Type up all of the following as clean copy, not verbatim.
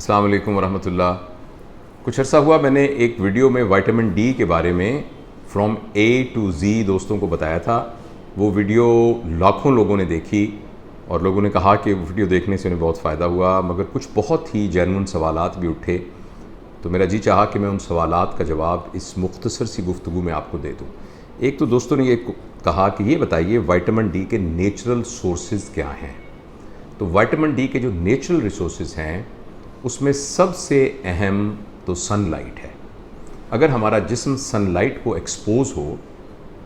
अस्सलाम वालेकुम वरहमतुल्लाह। कुछ अर्सा हुआ मैंने एक वीडियो में विटामिन डी के बारे में फ्रॉम ए टू ज़ी दोस्तों को बताया था। वो वीडियो लाखों लोगों ने देखी और लोगों ने कहा कि वो वीडियो देखने से उन्हें बहुत फ़ायदा हुआ, मगर कुछ बहुत ही जेन्युइन सवालात भी उठे। तो मेरा जी चाहा कि मैं उन सवालात का जवाब इस मुख्तसर सी गुफ्तगू में आपको दे दूँ। एक तो दोस्तों ने ये कहा कि ये बताइए विटामिन डी के नेचुरल सोर्सेज क्या हैं। तो विटामिन डी के जो नेचुरल रिसोर्सेज हैं उसमें सबसे अहम तो सनलाइट है। अगर हमारा जिस्म सनलाइट को एक्सपोज हो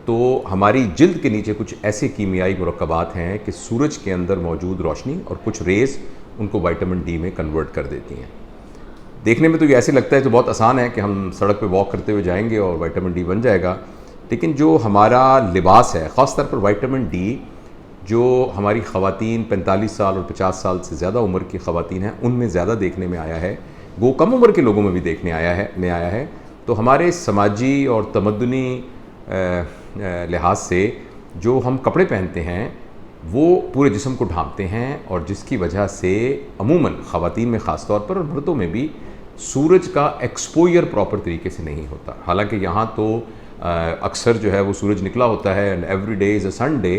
तो हमारी जिल्द के नीचे कुछ ऐसे कीमियाई मुरक्कबात हैं कि सूरज के अंदर मौजूद रोशनी और कुछ रेस उनको विटामिन डी में कन्वर्ट कर देती हैं। देखने में तो ये ऐसे लगता है तो बहुत आसान है कि हम सड़क पे वॉक करते हुए जाएंगे और विटामिन डी बन जाएगा, लेकिन जो हमारा लिबास है, ख़ास तौर पर विटामिन डी जो हमारी ख़वातीन 45 साल और 50 साल से ज़्यादा उम्र की ख़वातीन हैं उनमें ज़्यादा देखने में आया है, वो कम उम्र के लोगों में भी देखने आया है। तो हमारे समाजी और तमद्दुनी लिहाज से जो हम कपड़े पहनते हैं वो पूरे जिस्म को ढांकते हैं और जिसकी वजह से अमूमन ख़वातीन में ख़ास तौर पर और मर्दों में भी सूरज का एक्सपोजर प्रॉपर तरीके से नहीं होता। हालांकि यहाँ तो अक्सर जो है वो सूरज निकला होता है and every day is a Sunday,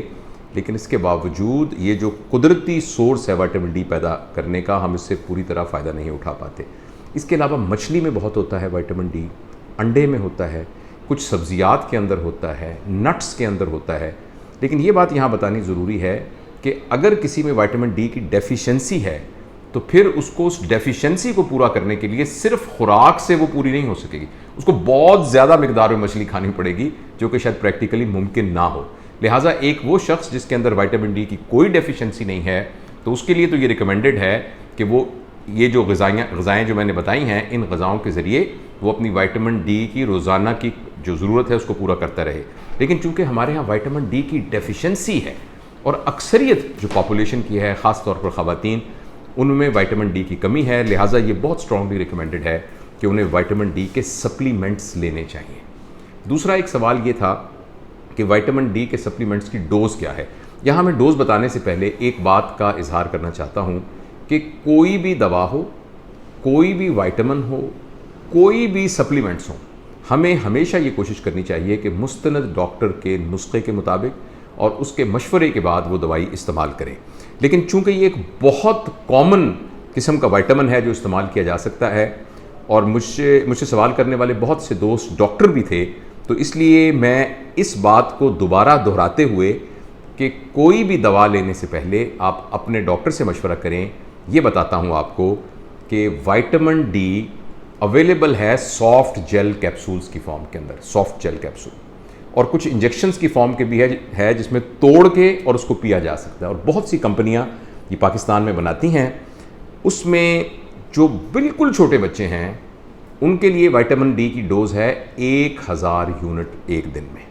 लेकिन इसके बावजूद ये जो कुदरती सोर्स है विटामिन डी पैदा करने का, हम इससे पूरी तरह फ़ायदा नहीं उठा पाते। इसके अलावा मछली में बहुत होता है विटामिन डी, अंडे में होता है, कुछ सब्जियात के अंदर होता है, नट्स के अंदर होता है। लेकिन ये बात यहाँ बतानी ज़रूरी है कि अगर किसी में विटामिन डी की डेफिशिएंसी है तो फिर उसको उस डेफिशिएंसी को पूरा करने के लिए सिर्फ खुराक से वो पूरी नहीं हो सकेगी, उसको बहुत ज़्यादा मिकदार में मछली खानी पड़ेगी जो कि शायद प्रैक्टिकली मुमकिन ना हो। लिहाजा एक वो शख्स जिसके अंदर विटामिन डी की कोई डेफिशिएंसी नहीं है तो उसके लिए तो ये रिकमेंडेड है कि वो ये जो ग़िज़ाएँ जो मैंने बताई हैं इन ग़िज़ाओं के ज़रिए वो अपनी विटामिन डी की रोज़ाना की जो ज़रूरत है उसको पूरा करता रहे। लेकिन चूँकि हमारे यहाँ विटामिन डी की डेफिशिएंसी है और अक्सरियत जो पॉपुलेशन की है ख़ास तौर पर ख़वातीन, उनमें विटामिन डी की कमी है, लिहाजा ये बहुत स्ट्रांगली रिकमेंडेड है कि उन्हें विटामिन डी के सप्लीमेंट्स लेने चाहिए। दूसरा एक सवाल ये था कि विटामिन डी के सप्लीमेंट्स की डोज़ क्या है। यहाँ मैं डोज़ बताने से पहले एक बात का इजहार करना चाहता हूँ कि कोई भी दवा हो, कोई भी विटामिन हो, कोई भी सप्लीमेंट्स हों, हमें हमेशा ये कोशिश करनी चाहिए कि मुस्तनद डॉक्टर के नुस्खे के मुताबिक और उसके मशवरे के बाद वो दवाई इस्तेमाल करें। लेकिन चूँकि ये एक बहुत कॉमन किस्म का विटामिन है जो इस्तेमाल किया जा सकता है और मुझसे सवाल करने वाले बहुत से दोस्त डॉक्टर भी थे, तो इसलिए मैं इस बात को दोबारा दोहराते हुए कि कोई भी दवा लेने से पहले आप अपने डॉक्टर से मशवरा करें, ये बताता हूँ आपको कि विटामिन डी अवेलेबल है सॉफ्ट जेल कैप्सूल्स की फॉर्म के अंदर, सॉफ्ट जेल कैप्सूल, और कुछ इंजेक्शंस की फॉर्म के भी है जिसमें तोड़ के और उसको पिया जा सकता है। और बहुत सी कंपनियां ये पाकिस्तान में बनाती हैं। उसमें जो बिल्कुल छोटे बच्चे हैं उनके लिए विटामिन डी की डोज़ है 1000 यूनिट एक दिन में,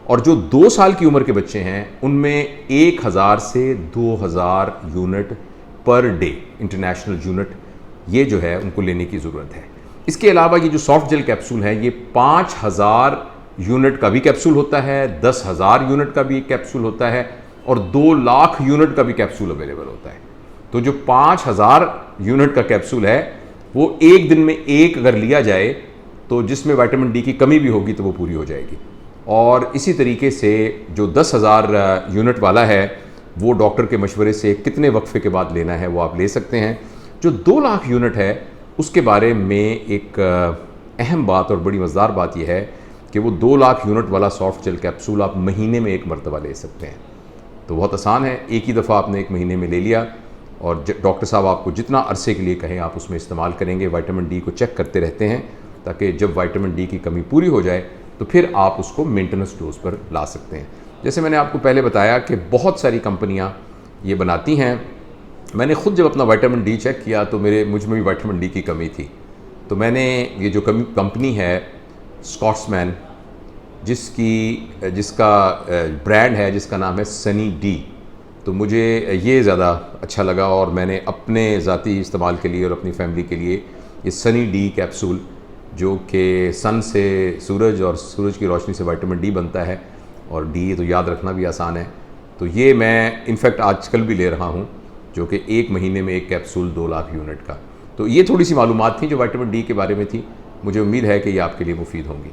और जो 2 साल की उम्र के बच्चे हैं उनमें 1000 से 2000 unit per day, international unit, ये जो है उनको लेने की ज़रूरत है। इसके अलावा ये जो सॉफ्ट जेल कैप्सूल है ये 5000 यूनिट का भी कैप्सूल होता है, 10,000 यूनिट का भी एक कैप्सूल होता है और 2 लाख यूनिट का भी कैप्सूल अवेलेबल होता है। तो जो 5000 यूनिट का कैप्सूल है वो एक दिन में एक अगर लिया जाए तो जिसमें विटामिन डी की कमी भी होगी तो वो पूरी हो जाएगी। और इसी तरीके से जो 10,000 यूनिट वाला है वो डॉक्टर के मशवरे से कितने वक्फे के बाद लेना है वो आप ले सकते हैं। जो 2 लाख यूनिट है उसके बारे में एक अहम बात और बड़ी मज़ेदार बात यह है कि वो 2 लाख यूनिट वाला सॉफ्ट जेल कैप्सूल आप महीने में एक मरतबा ले सकते हैं। तो बहुत आसान है, एक ही दफ़ा आपने एक महीने में ले लिया और डॉक्टर साहब आपको जितना अरसे के लिए कहें आप उसमें इस्तेमाल करेंगे। विटामिन डी को चेक करते रहते हैं ताकि जब विटामिन डी की कमी पूरी हो जाए तो फिर आप उसको मेंटेनेंस डोज पर ला सकते हैं। जैसे मैंने आपको पहले बताया कि बहुत सारी कंपनियाँ ये बनाती हैं। मैंने ख़ुद जब अपना विटामिन डी चेक किया तो मुझ में भी विटामिन डी की कमी थी। तो मैंने ये जो कंपनी है स्कॉट्समैन, जिसका ब्रांड है जिसका नाम है सनी डी, तो मुझे ये ज़्यादा अच्छा लगा और मैंने अपने ज़ाती इस्तेमाल के लिए और अपनी फैमिली के लिए ये सनी डी कैप्सूल, जो कि सन से सूरज और सूरज की रोशनी से विटामिन डी बनता है और डी तो याद रखना भी आसान है, तो ये मैं इनफैक्ट आजकल भी ले रहा हूँ, जो कि एक महीने में एक कैप्सूल 2 लाख यूनिट का। तो ये थोड़ी सी मालूमात थी जो विटामिन डी के बारे में थी। मुझे उम्मीद है कि ये आपके लिए मुफीद होंगी।